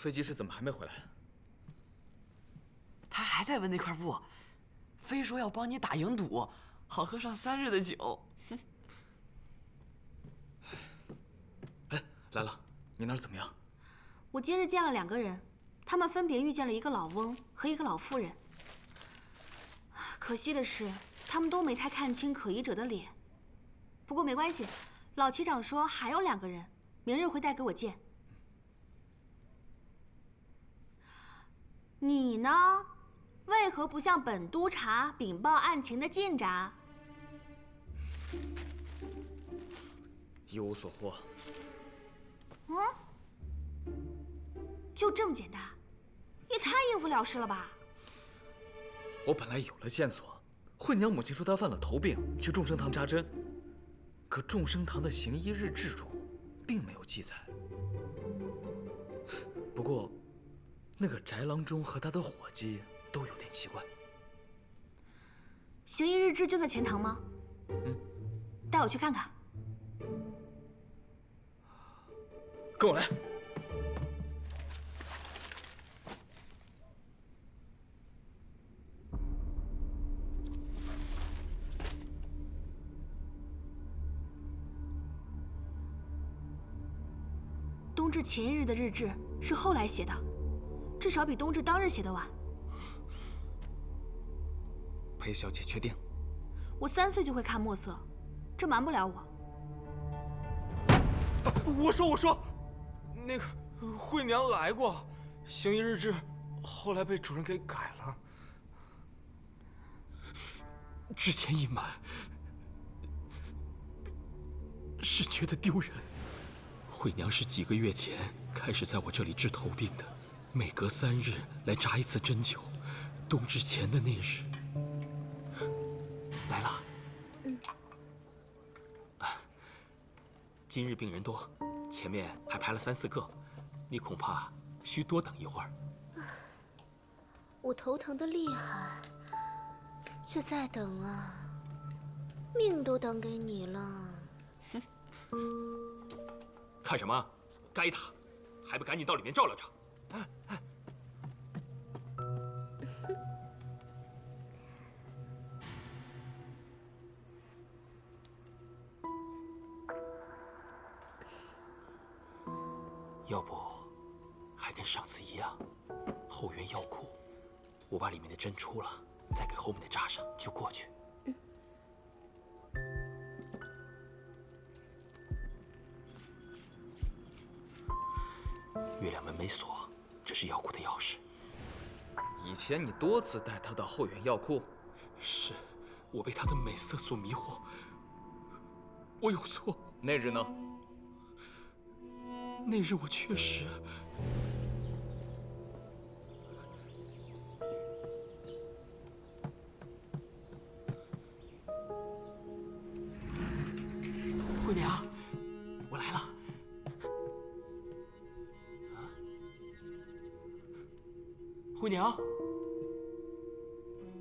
飞机师怎么还没回来？他还在问那块布，非说要帮你打赢赌，好喝上3日的酒。哎，来了，你那儿怎么样？我今日见了2个人，他们分别遇见了一个老翁和一个老妇人。可惜的是，他们都没太看清可疑者的脸。不过没关系，老旗长说还有2个人，明日会带给我见。你呢？为何不向本督察禀报案情的进展？一无所获。嗯？就这么简单？也太应付了事了吧！我本来有了线索，惠娘母亲说她犯了头病，去众生堂扎针，可众生堂的行医日志中并没有记载。不过，那个翟郎中和他的伙计都有点奇怪。行医日志就在前堂吗？带我去看看。跟我来。冬至前1日的日志是后来写的，至少比冬至当日写的晚。裴小姐确定？我3岁就会看墨色，这瞒不了我。我说，那个惠娘来过，行医日志后来被主人给改了。之前隐瞒是觉得丢人。惠娘是几个月前开始在我这里治头病的，每隔3日来扎一次针灸。冬至前的那日来了。今日病人多，前面还排了3、4个，你恐怕需多等一会儿。我头疼的厉害，这再等啊，命都等给你了。看什么？该打，还不赶紧到里面照料着！要不，还跟上次一样，后院药库，我把里面的针出了，再给后面的扎上，就过去。月亮门没锁，这是药库的钥匙。以前你多次带她到后院药库，是我被她的美色所迷惑，我有错。那日呢？那日我确实……惠娘，我来了。惠娘，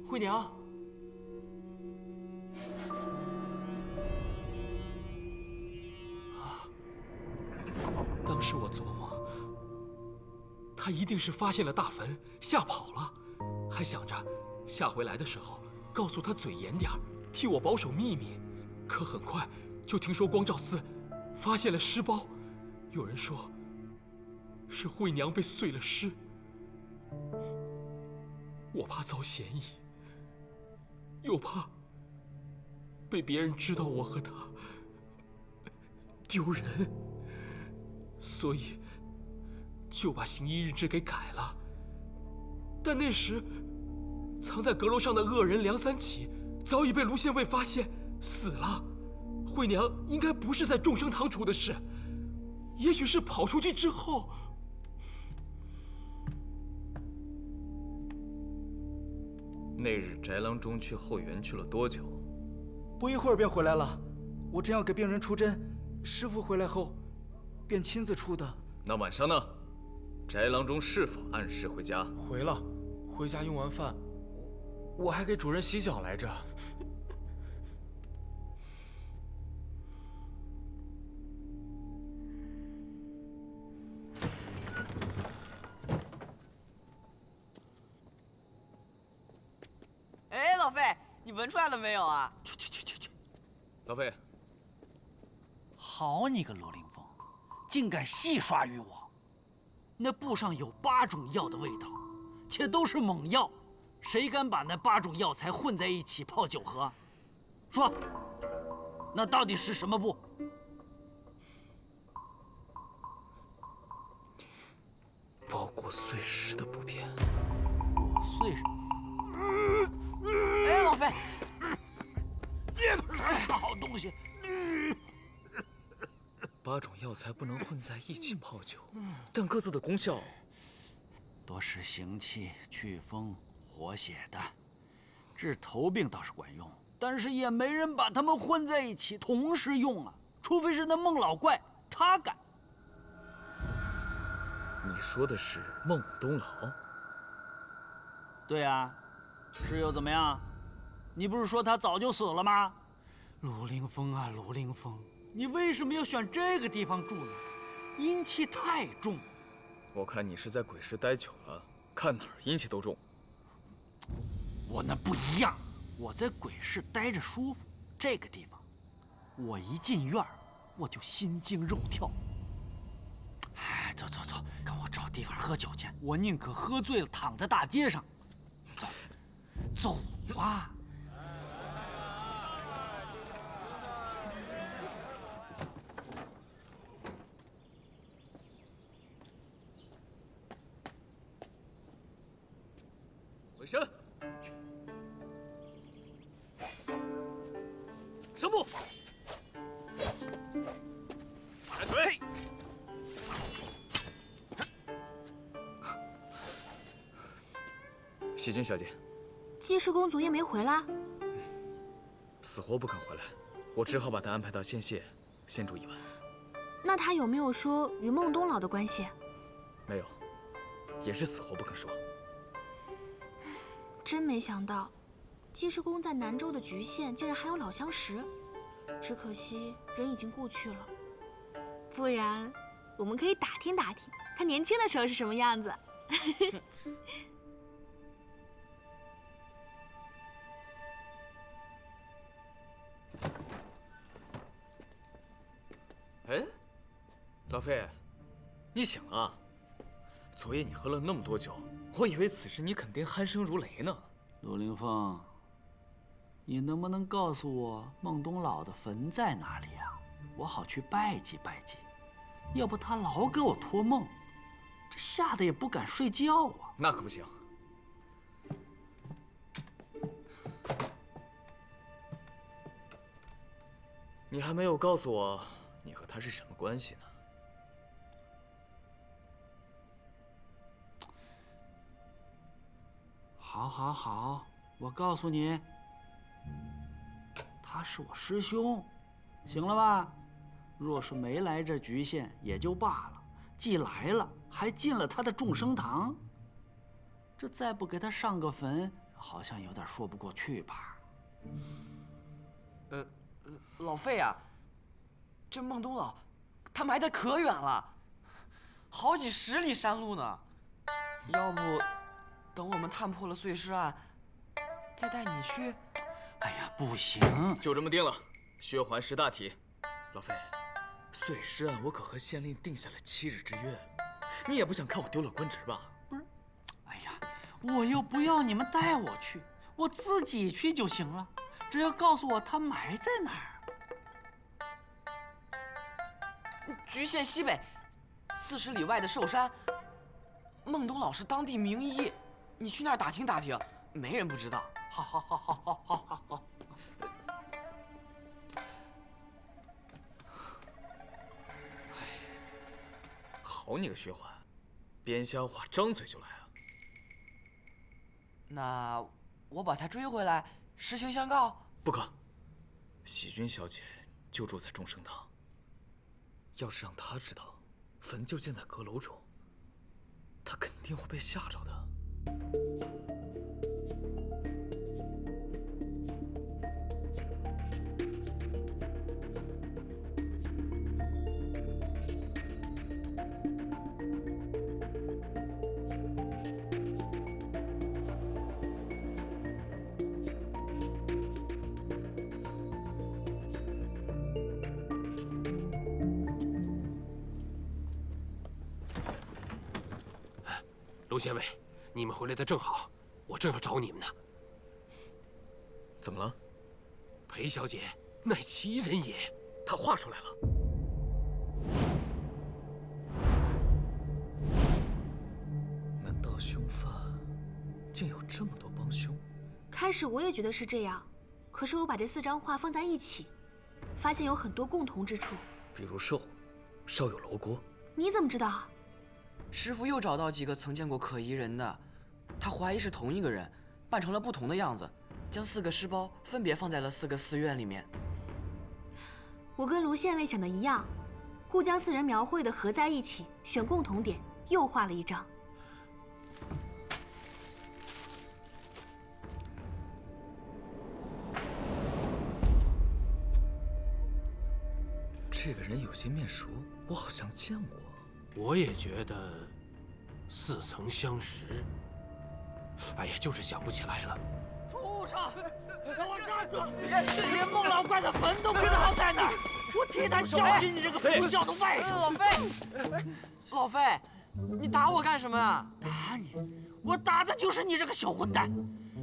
惠娘，当时我琢磨，他一定是发现了大坟，吓跑了，还想着下回来的时候告诉他嘴严点儿，替我保守秘密。可很快就听说光照寺发现了尸包，有人说是惠娘被碎了尸。我怕遭嫌疑，又怕被别人知道我和他丢人，所以就把行医日志给改了。但那时藏在阁楼上的恶人梁三起早已被卢县尉发现死了。惠娘应该不是在众生堂出的事，也许是跑出去之后。那日翟郎中去后园去了多久？不一会儿便回来了。我正要给病人出针，师傅回来后便亲自出的。那晚上呢？翟郎中是否按时回家？回了，回家用完饭，我还给主人洗脚来着。闻出来了没有啊？去！老费，好你个罗凌风，竟敢戏耍于我！那布上有8种药的味道，且都是猛药，谁敢把那8种药材混在一起泡酒喝？说，那到底是什么布？包裹碎尸的布片。碎什么？哎，老费，也不是什么好东西。 8种药材不能混在一起泡酒，但各自的功效多使行气、祛风、活血的，治头病倒是管用，但是也没人把它们混在一起同时用啊，除非是那孟老怪，他敢。你说的是孟东老？对啊，是又怎么样？你不是说他早就死了吗？鲁凌风啊，鲁凌风，你为什么要选这个地方住呢？阴气太重。我看你是在鬼市待久了，看哪儿阴气都重。我那不一样，我在鬼市待着舒服。这个地方，我一进院儿，我就心惊肉跳。哎，走，跟我找地方喝酒去。我宁可喝醉了躺在大街上。走啊！回身，上步，抬腿。喜君小姐，姬氏公昨夜没回来，死活不肯回来，我只好把她安排到县县，先住一晚。那他有没有说与孟东老的关系？没有，也是死活不肯说。真没想到，姬氏公在南州的局县竟然还有老相识，只可惜人已经故去了。不然，我们可以打听打听他年轻的时候是什么样子。哎，老费，你醒了啊？昨夜你喝了那么多酒，我以为此时你肯定鼾声如雷呢。鲁凌风，你能不能告诉我孟东老的坟在哪里啊？我好去拜祭拜祭。要不他老给我托梦，这吓得也不敢睡觉啊。那可不行。你还没有告诉我，你和他是什么关系呢？好，我告诉你，他是我师兄，行了吧？若是没来这局县也就罢了，既来了，还进了他的众生堂，这再不给他上个坟，好像有点说不过去吧？老费啊，这孟东老，他埋得可远了，好几10里山路呢。要不，等我们探破了碎尸案，再带你去。哎呀，不行，就这么定了，薛环识大体。老费，碎尸案我可和县令定下了7日之约，你也不想看我丢了官职吧？不是，哎呀，我又不要你们带我去，我自己去就行了，只要告诉我他埋在哪儿。局县西北40里外的寿山，孟东老是当地名医，你去那儿打听打听，没人不知道。好。好你个薛环，编瞎话，张嘴就来啊！那我把他追回来，实情相告。不可，喜君小姐就住在众生堂，要是让她知道坟就建在阁楼中，她肯定会被吓着的。卢县尉，你们回来的正好，我正要找你们呢。怎么了？裴小姐乃奇人也，她画出来了。难道凶犯竟有这么多帮凶？开始我也觉得是这样，可是我把这4张画放在一起，发现有很多共同之处。比如兽有楼锅。你怎么知道？师傅又找到几个曾见过可疑人的，他怀疑是同一个人，扮成了不同的样子，将4个尸包分别放在了4个寺院里面。我跟卢县尉想的一样，故将4人描绘的合在一起，选共同点，又画了一张。这个人有些面熟，我好像见过。我也觉得似曾相识。哎呀，就是想不起来了。畜生！给我站住！连孟老怪的坟都不知道在哪儿，我替他教训你这个不孝的外甥！老费，老费，你打我干什么啊？打你！我打的就是你这个小混蛋！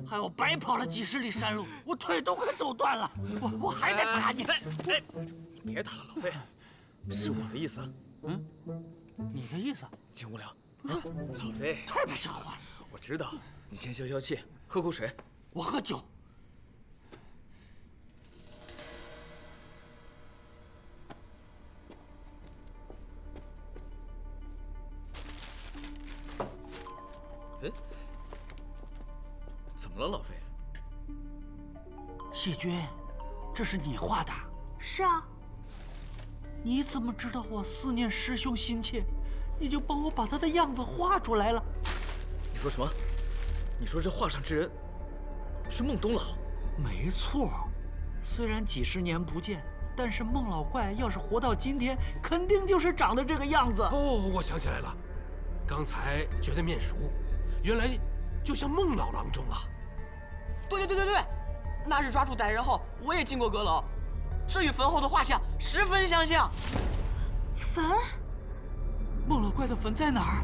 害我白跑了几10里山路，我腿都快走断了，我还得打你！别打了，老费，是我的意思。嗯，你的意思？请无聊啊，老费，太不像话了！我知道，你先消消气，喝口水。我喝酒。哎，怎么了，老费？谢君，这是你画的？是啊。你怎么知道我思念师兄心切，你就帮我把他的样子画出来了？你说什么？你说这画上之人是孟东老？没错，虽然几10年不见，但是孟老怪要是活到今天，肯定就是长得这个样子。哦，我想起来了，刚才觉得面熟，原来就像孟老郎中啊。对，那日抓住歹人后，我也进过阁楼，这与坟后的画像十分相像。坟？孟老怪的坟在哪儿？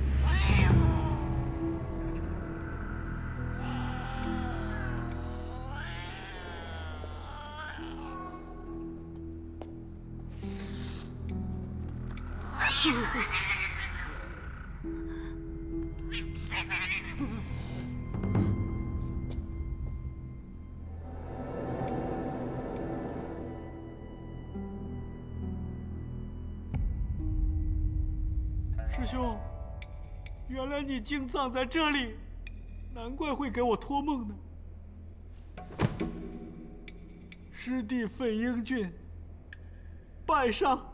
师兄，原来你竟葬在这里，难怪会给我托梦呢。师弟费英俊，拜上。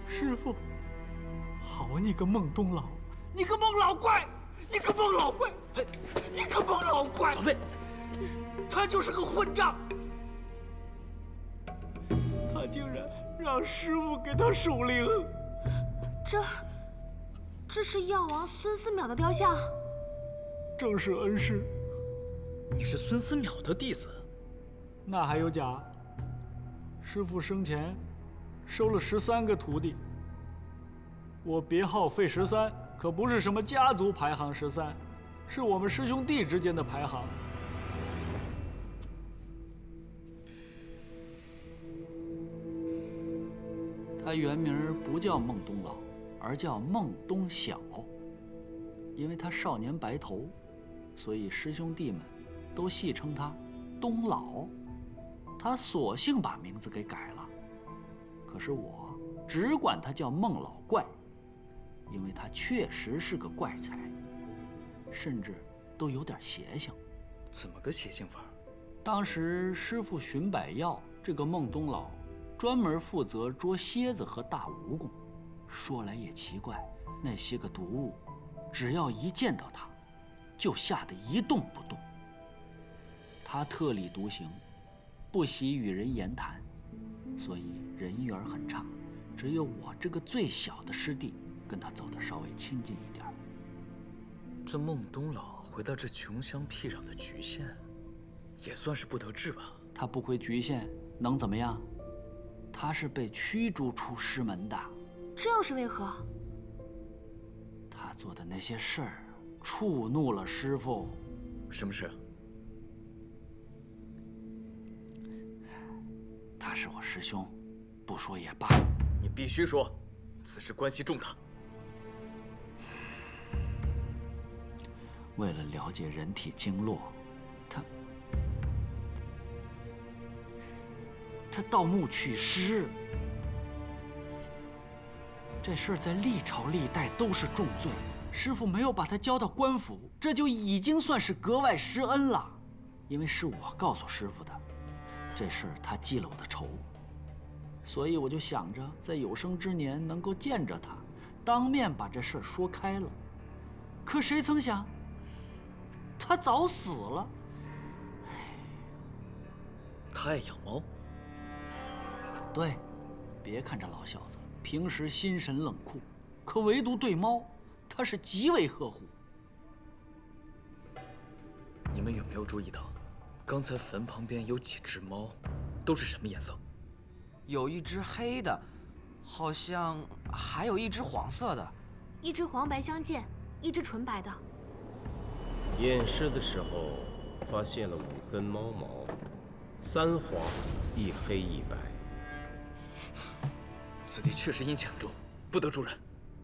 师傅，好你个孟东老，你个孟老怪，你个孟老怪，你个孟老怪！老费，他就是个混账，他竟然让师傅给他守灵。这是药王孙思邈的雕像。正是恩师。你是孙思邈的弟子？那还有假？师傅生前收了13个徒弟。我别号费13，可不是什么家族排行13，是我们师兄弟之间的排行。他原名不叫孟东老，而叫孟东晓。因为他少年白头，所以师兄弟们都戏称他东老。他索性把名字给改了，可是我只管他叫孟老怪，因为他确实是个怪才，甚至都有点邪性。怎么个邪性法？当时师傅寻百药，这个孟东老专门负责捉蝎子和大蜈蚣。说来也奇怪，那些个毒物，只要一见到他，就吓得一动不动。他特立独行，不喜与人言谈，所以人缘很差。只有我这个最小的师弟跟他走得稍微亲近一点。这孟东老回到这穷乡僻壤的局县，也算是不得志吧？他不回局县能怎么样？他是被驱逐出师门的。这又是为何？他做的那些事儿，触怒了师父。什么事？他是我师兄，不说也罢。你必须说，此事关系重大。为了了解人体经络，他盗墓取尸，这事儿在历朝历代都是重罪。师父没有把他交到官府，这就已经算是格外施恩了。因为是我告诉师父的，这事儿他记了我的仇，所以我就想着在有生之年能够见着他，当面把这事儿说开了。可谁曾想，他早死了。他爱养猫。对，别看这老小子平时心神冷酷，可唯独对猫，他是极为呵护。你们有没有注意到，刚才坟旁边有几只猫，都是什么颜色？有一只黑的，好像还有一只黄色的。一只黄白相间，一只纯白的。验尸的时候发现了5根猫毛，3黄1黑1白。此地确实阴气很重，不得住人。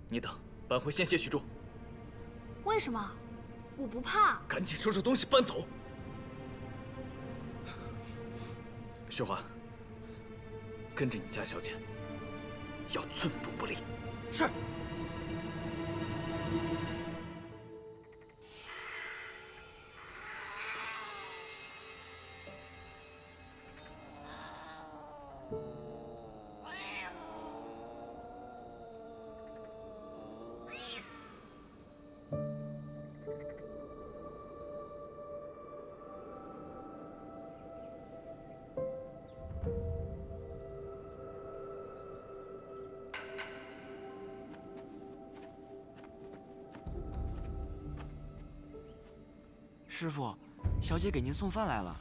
你等，搬回仙血去住。为什么？我不怕。赶紧收拾东西搬走。雪华，跟着你家小姐，要寸步不离。是。师傅，小姐给您送饭来了。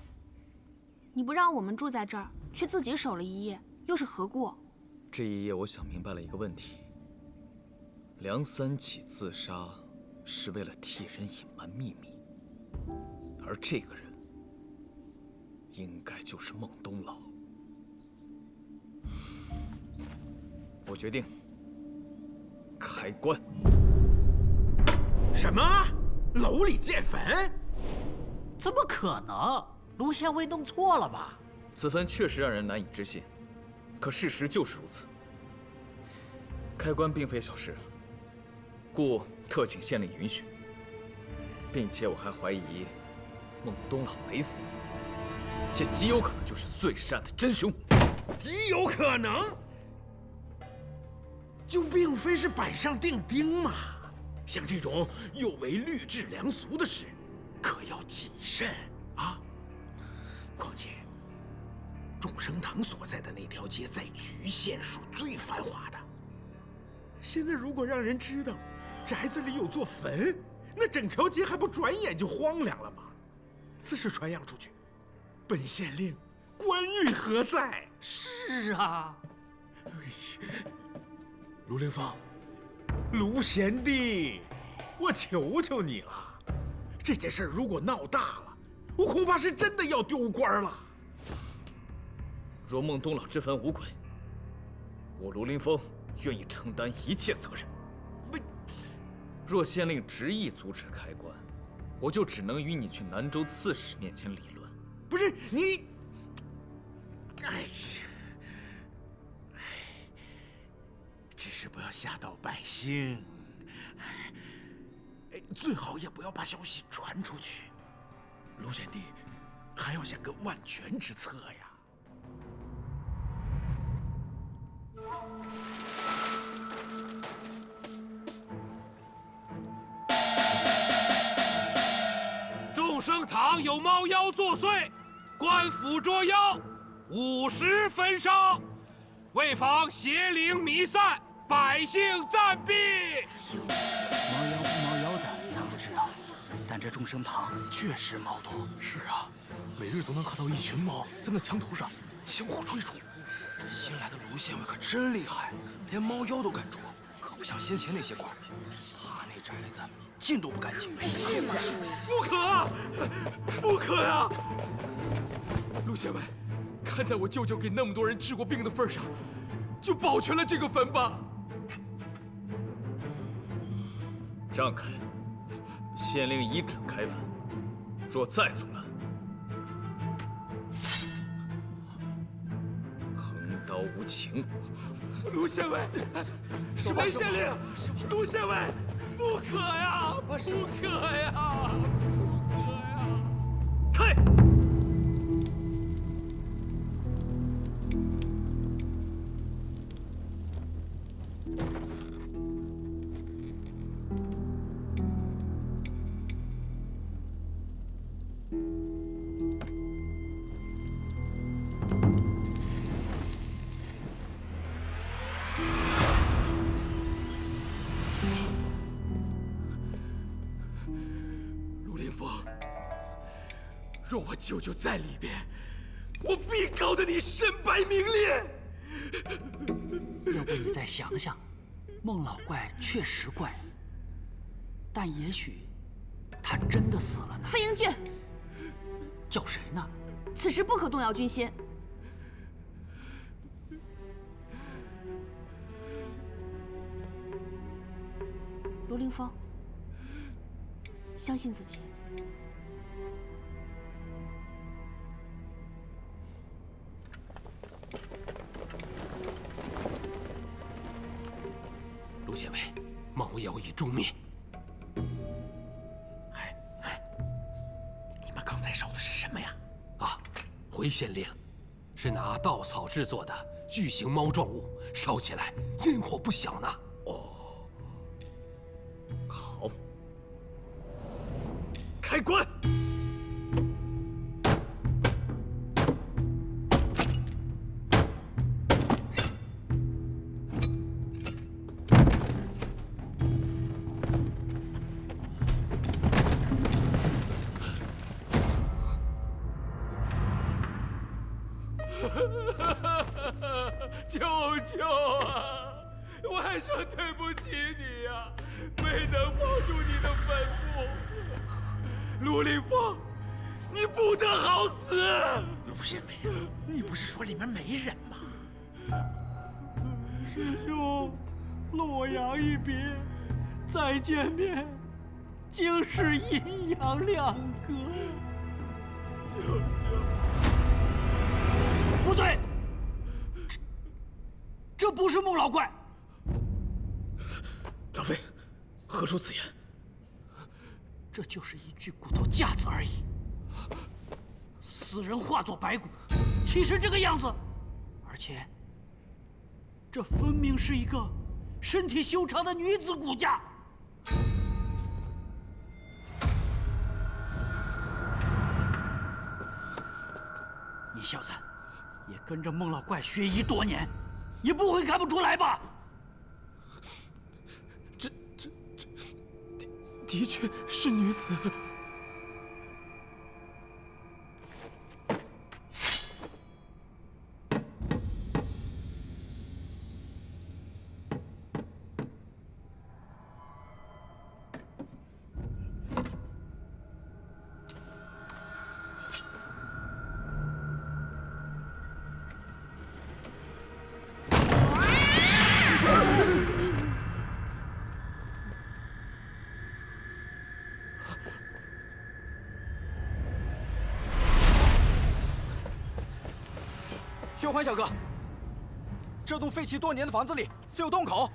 你不让我们住在这儿，却自己守了一夜，又是何故？这一夜，我想明白了一个问题：梁三起自杀是为了替人隐瞒秘密，而这个人应该就是孟东老。我决定开棺。什么？楼里建坟？怎么可能？卢县尉弄错了吧？此坟确实让人难以置信，可事实就是如此。开棺并非小事，故特请县令允许，并且我还怀疑孟东老没死，且极有可能就是碎尸案的真凶。极有可能？就并非是板上钉钉嘛。像这种有违律制良俗的事，可要谨慎啊！况且，众生堂所在的那条街在局县属最繁华的。现在如果让人知道宅子里有座坟，那整条街还不转眼就荒凉了吗？此事传扬出去，本县令官运何在？是啊，卢凌风，卢贤弟，我求求你了，这件事如果闹大了，我恐怕是真的要丢官了。若孟东老之坟无鬼，我卢凌风愿意承担一切责任。若县令执意阻止开棺，我就只能与你去南州刺史面前理论。不是你，哎呀，只是不要吓到百姓，最好也不要把消息传出去。卢贤弟还要想个万全之策呀。众生堂有猫妖作祟，官府捉妖，50焚烧，为防邪灵弥散，百姓暂避。猫妖不猫妖的，咱不知道，但这众生堂确实猫多。是啊，每日都能看到一群猫在那墙头上相互追逐。这新来的卢县尉可真厉害，连猫妖都敢捉，可不像先前那些官，他那宅子进都不敢进。不可啊，不可呀！卢县尉，看在我舅舅给那么多人治过病的份上，就保全了这个坟吧。让开！县令已准开坟，若再阻拦，横刀无情。卢县尉，是韦县令，卢县尉，不可呀，不可呀，不可呀！开！陆林峰，若我舅舅在里边，我必搞得你身败名裂。要不你再想想，孟老怪确实怪，但也许他真的死了呢。飞鹰郡，叫谁呢？此时不可动摇军心。卢凌风，相信自己。卢县尉，猫妖已诛灭。你们刚才烧的是什么呀？啊，回县令，是拿稻草制作的巨型猫状物，烧起来烟火不小呢。哦，好，开棺！舅舅啊，我还说对不起你呀，没能保住你的坟墓。陆凌风，你不得好死！卢县尉，你不是说里面没人吗？师兄，洛阳一别，再见面，竟是阴阳两隔。舅舅，不对，这不是孟老怪。老飞，何出此言？这就是一具骨头架子而已。死人化作白骨，岂是这个样子？而且，这分明是一个身体修长的女子骨架。你小子也跟着孟老怪学医多年，也不会看不出来吧？的确是女子。薛欢小哥，这栋废弃多年的房子里似有洞口，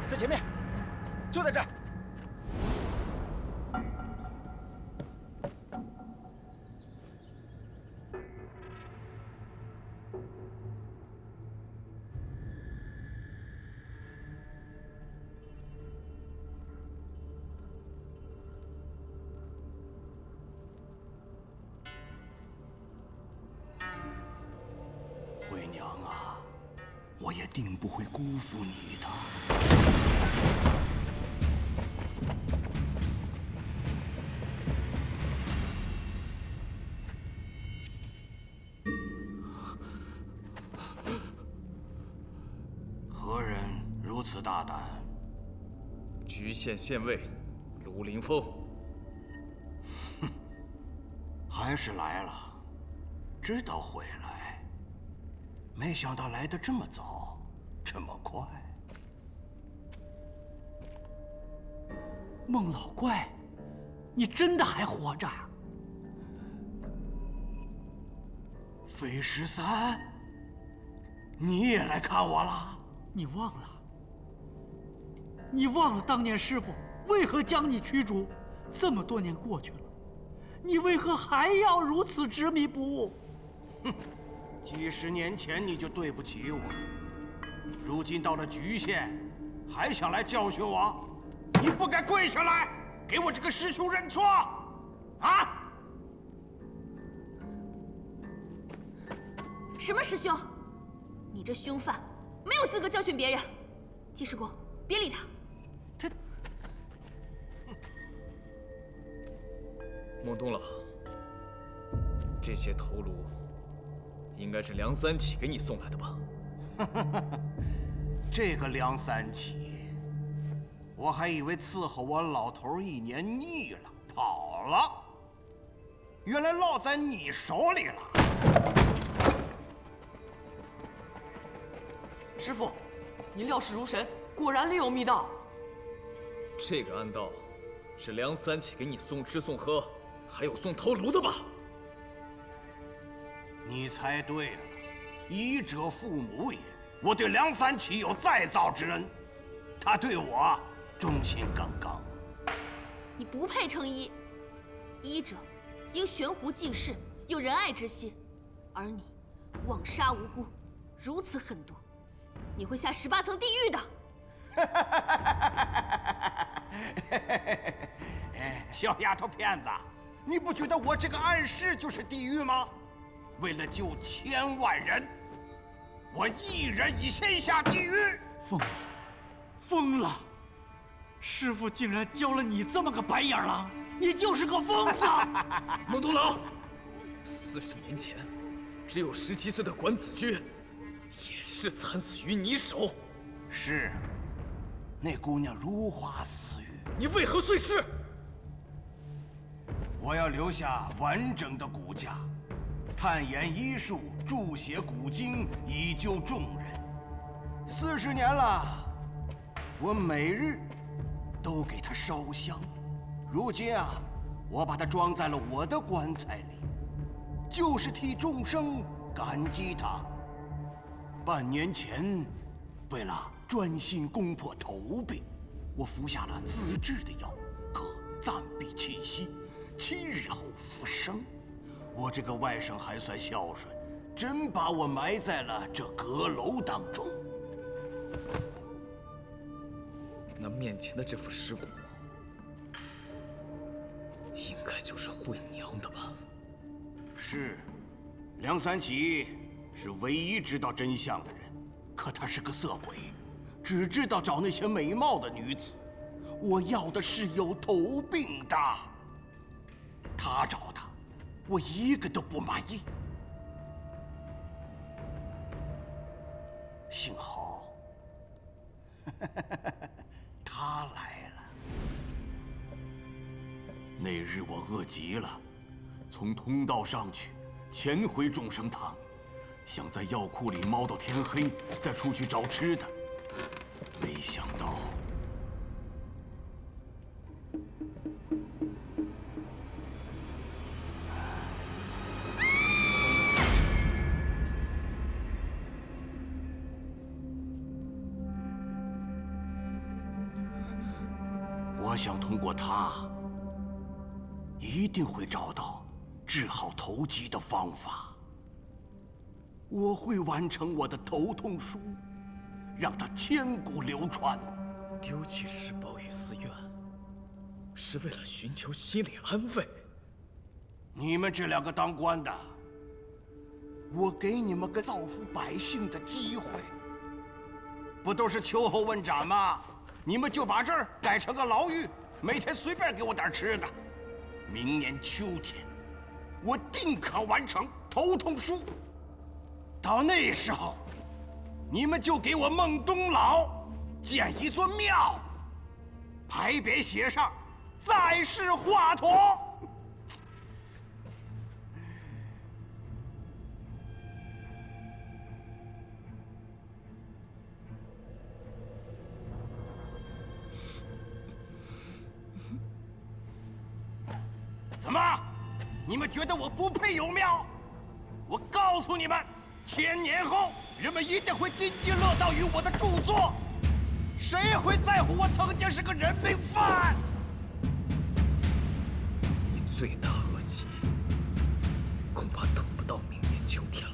在前面，就在这儿。惠娘啊，我也定不会辜负你的。何人如此大胆？局县县尉卢凌风。还是来了，知道回来，没想到来得这么早，这么快。孟老怪，你真的还活着？费13，你也来看我了？你忘了？你忘了当年师傅为何将你驱逐？这么多年过去了。你为何还要如此执迷不悟？哼，几十年前你就对不起我，如今到了局县，还想来教训我？你不该跪下来给我这个师兄认错啊！什么师兄？你这凶犯没有资格教训别人。季世公，别理他。孟东老，这些头颅应该是梁三起给你送来的吧？这个梁三起，我还以为伺候我老头1年腻了，跑了，原来落在你手里了。师傅，您料事如神，果然另有密道。这个暗道是梁三起给你送吃送喝，还有送头颅的吧？你猜对了，医者父母也。我对梁三起有再造之恩，他对我忠心耿耿。你不配称医，医者应悬壶济世，有仁爱之心，而你枉杀无辜，如此狠毒，你会下18层地狱的。小丫头片子，你不觉得我这个暗示就是地狱吗？为了救1000万人，我一人已先下地狱。疯了，疯了！师傅竟然教了你这么个白眼狼，你就是个疯子！孟东老，40年前，只有17岁的管子君，也是惨死于你手。是，那姑娘如花似玉。你为何碎尸？我要留下完整的骨架，探研医术，注写古经，以救众人。40年了，我每日都给他烧香。如今啊，我把它装在了我的棺材里，就是替众生感激他。半年前，为了专心攻破头病，我服下了自制的药，可暂避气息，7日后复生。我这个外甥还算孝顺，真把我埋在了这阁楼当中。那面前的这副尸骨，应该就是惠娘的吧？是，梁三起是唯一知道真相的人，可他是个色鬼，只知道找那些美貌的女子。我要的是有头病的，他找的，我一个都不满意。幸好，他来了。那日我饿极了，从通道上去，潜回众生堂，想在药库里猫到天黑，再出去找吃的。没想到，我想通过他，一定会找到治好头疾的方法。我会完成我的头痛书，让它千古流传。丢弃石宝与寺院，是为了寻求心理安慰。你们这2个当官的，我给你们个造福百姓的机会。不都是秋后问斩吗？你们就把这儿改成个牢狱，每天随便给我点吃的。明年秋天，我定可完成头痛书。到那时候，你们就给我孟东老建一座庙，牌匾写上“在世华佗”。怎么？你们觉得我不配有庙？我告诉你们，1000年后，人们一定会津津乐道于我的著作。谁会在乎我曾经是个人命犯？你罪大恶极，恐怕等不到明年秋天了。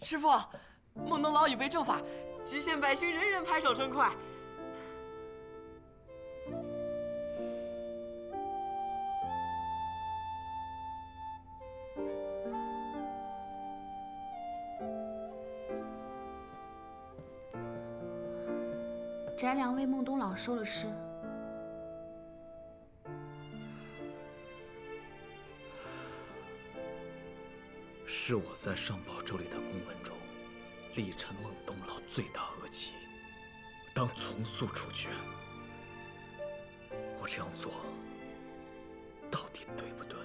师傅，孟东老已被正法，极县百姓人人拍手称快。翟良为孟东老收了尸。是我在上宝州里的公文中，力陈孟东老罪大恶极，当从速处决。我这样做，到底对不对？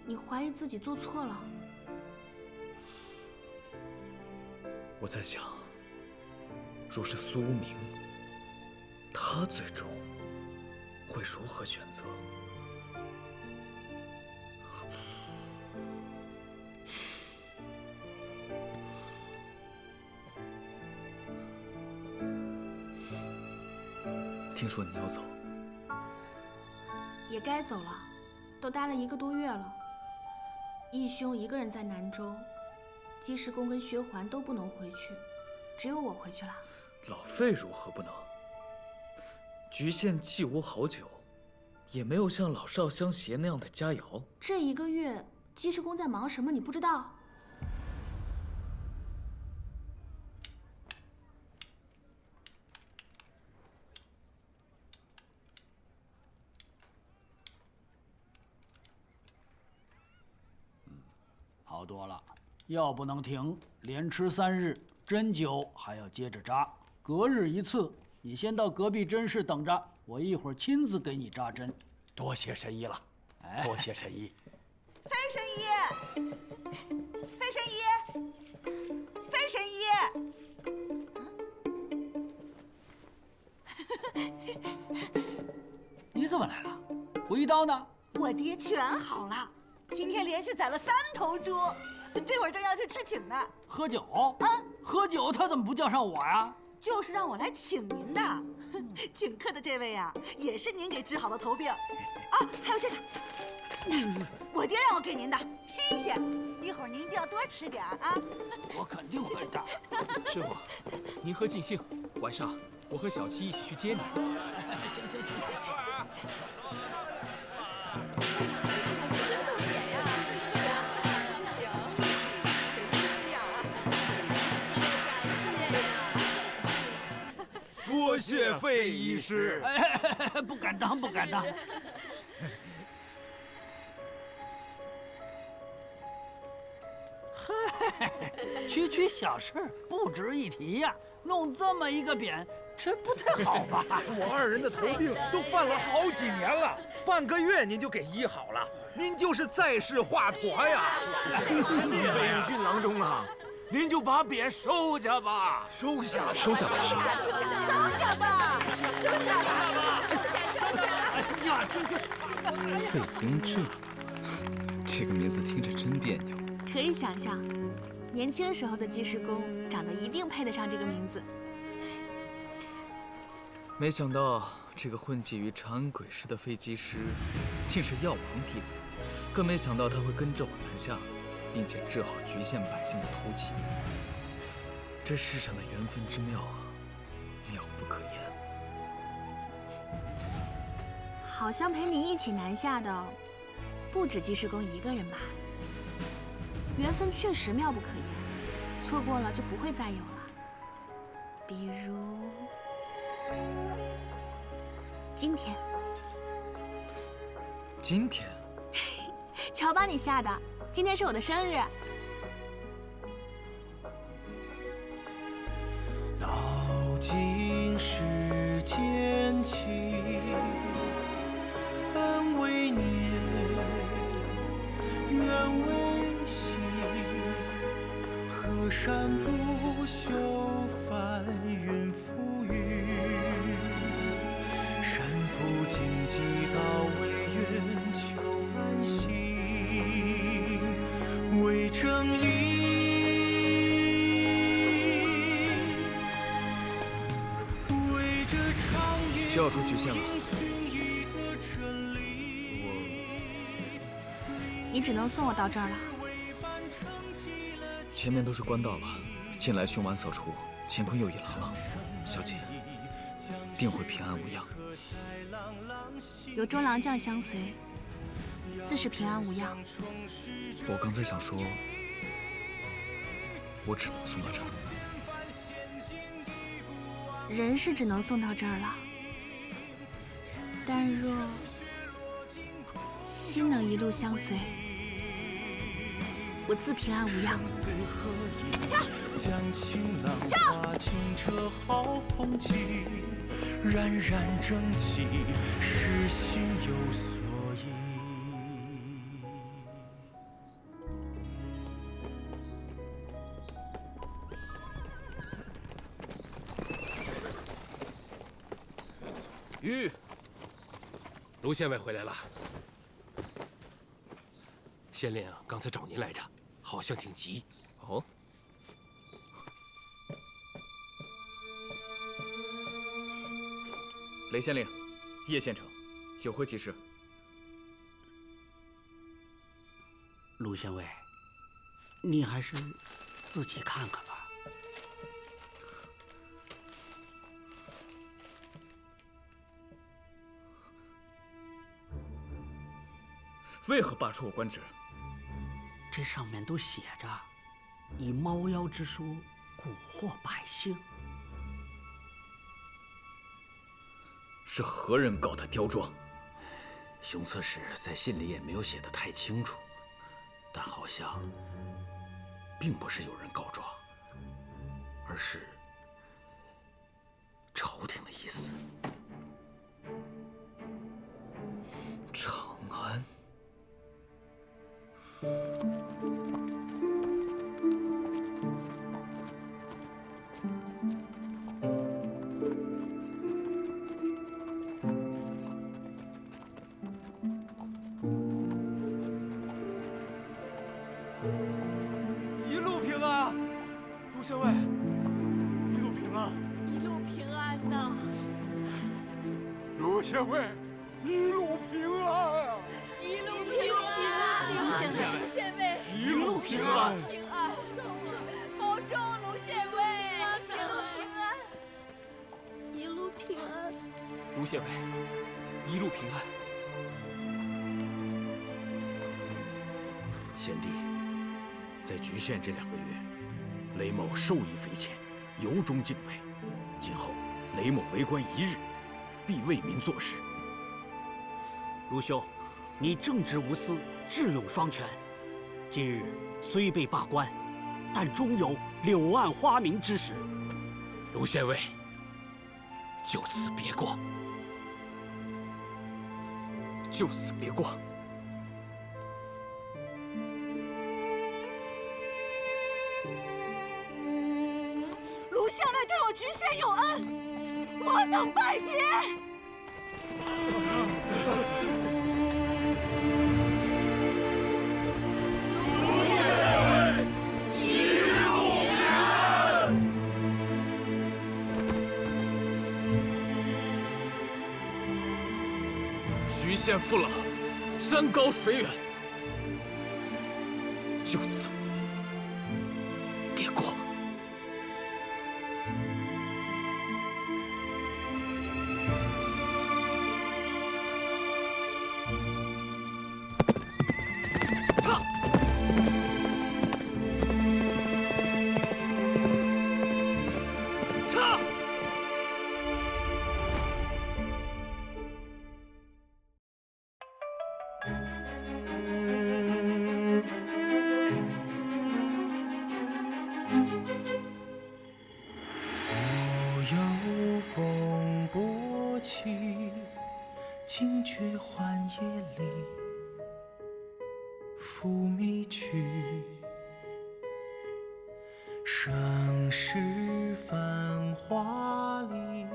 你怀疑自己做错了？我在想，若是苏明，他最终会如何选择？听说你要走，也该走了，都待了1个多月了。义兄一个人在南州，鸡师公跟薛环都不能回去，只有我回去了。老费如何不能？局县既无好酒，也没有像老少相携那样的佳肴。这1个月，鸡师公在忙什么？你不知道？好多了，药不能停，连吃3日，针灸还要接着扎，隔日1次。你先到隔壁针室等着，我一会儿亲自给你扎针。多谢神医了，多谢神医。飞神医，飞神医，飞神医。你怎么来了？回刀呢？我爹全好了，今天连续宰了3头猪，这会儿正要去吃请呢。喝酒？啊，喝酒他怎么不叫上我呀？就是让我来请您的。请客的这位呀，也是您给治好的头病。啊，还有这个，我爹让我给您的，新鲜。一会儿您一定要多吃点啊。我肯定会的。师傅，您喝尽兴，晚上我和小七一起去接你。行行行。多谢费医师。不敢当，不敢当。嗨，区小事不值一提呀，弄这么一个匾，这不太好吧？我2人的头病都犯了好几年了，半个月您就给医好了，您就是在世华佗呀！费永俊郎中啊，您就把匾收下吧，收下吧，收下吧，师傅，收下吧，收下吧，哎呀，这个费英俊，这个名字听着真别扭。可以想象，年轻时候的济世公长得一定配得上这个名字。没想到这个混迹于长安鬼市的废机师，竟是药王弟子，更没想到他会跟着我南下，并且治好局县百姓的偷疾。这世上的缘分之妙啊，妙不可言。好像陪你一起南下的，不止济世公一个人吧？缘分确实妙不可言，错过了就不会再有了。比如今天。今天？瞧把你吓的！今天是我的生日。道尽世间情，本为念，缘为心。河山不修翻云覆雨，山伏荆棘高为远求安心，为正义。就要出局县了，你只能送我到这儿了。前面都是官道了，近来凶顽扫除，乾坤又一郎了，小姐定会平安无恙。有中郎将相随，自是平安无恙。我刚才想说，我只能送到这儿。人是只能送到这儿了。但若心能一路相随，我自平安无恙。将情郎化清澈好风景，冉冉正气，诗心有所依。玉，卢县尉回来了。县令刚才找您来着，好像挺急。哦。雷县令，叶县丞，有何急事？卢县尉，你还是自己看看吧。为何罢黜我官职？这上面都写着，以猫妖之说蛊惑百姓。是何人搞的刁状？熊刺史在信里也没有写得太清楚，但好像并不是有人告状，而是朝廷的意思。长安。一路平安，卢县尉，一路平安，一路平安呐！卢县尉，一路平安，一路平安，卢县尉，一路平安，平安，保重卢县尉，一路平安，一路平安。卢县尉，一路平安。贤弟，在局县这2个月，雷某受益匪浅，由衷敬佩。今后雷某为官一日，必为民做事。卢兄，你正直无私，智勇双全。今日虽被罢官，但终有柳暗花明之时。卢县尉，就此别过。就此别过。卢县尉对我局县有恩，我等拜别。卢县尉，一路先父老，山高水远，就此别过。惊觉幻夜里，浮迷去，盛世繁华里，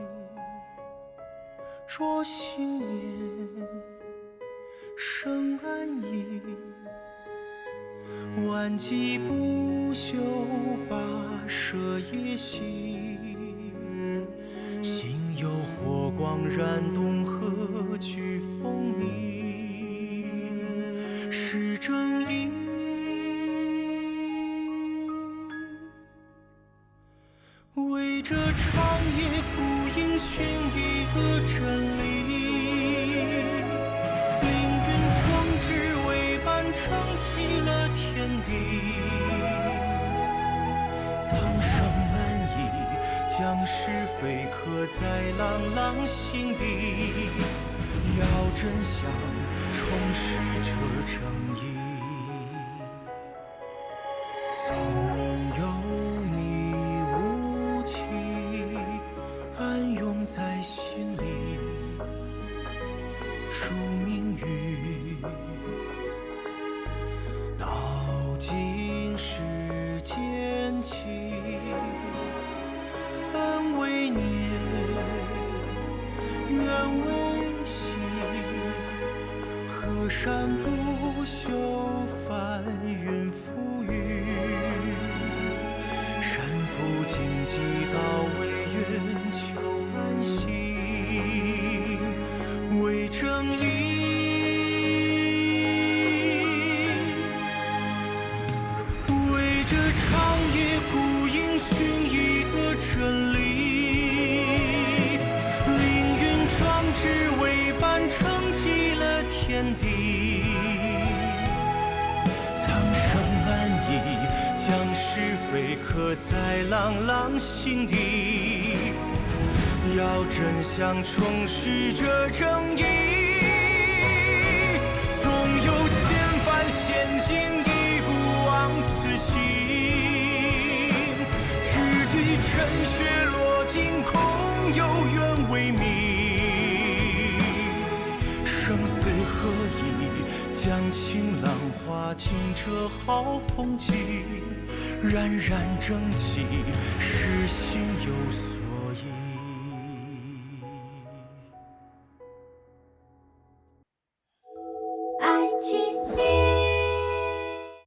着新年生安逸，万计不休，跋涉夜行。心有火光燃东河，去风鸣，是正义。为这长夜孤影寻一个真理，凌云壮志为伴撑起了天地。苍生难移，将是非刻在朗朗心底，要真相重拾这正义。总有你无情暗涌在心里，数命运道尽世间情，恩为年，愿为心，河山不朽，翻云覆雨，山伏荆棘，高为远，求安心，为正义。为这长夜孤影寻一个真理，凌云壮志为伴撑起了天地。苍生安逸，将是非刻在朗朗心底，要真相重拾这正义。纵有千帆险境，亦不枉此行。只惧尘血落尽，空有缘为命。生死何以将情浪化尽这好风景，冉冉正气，是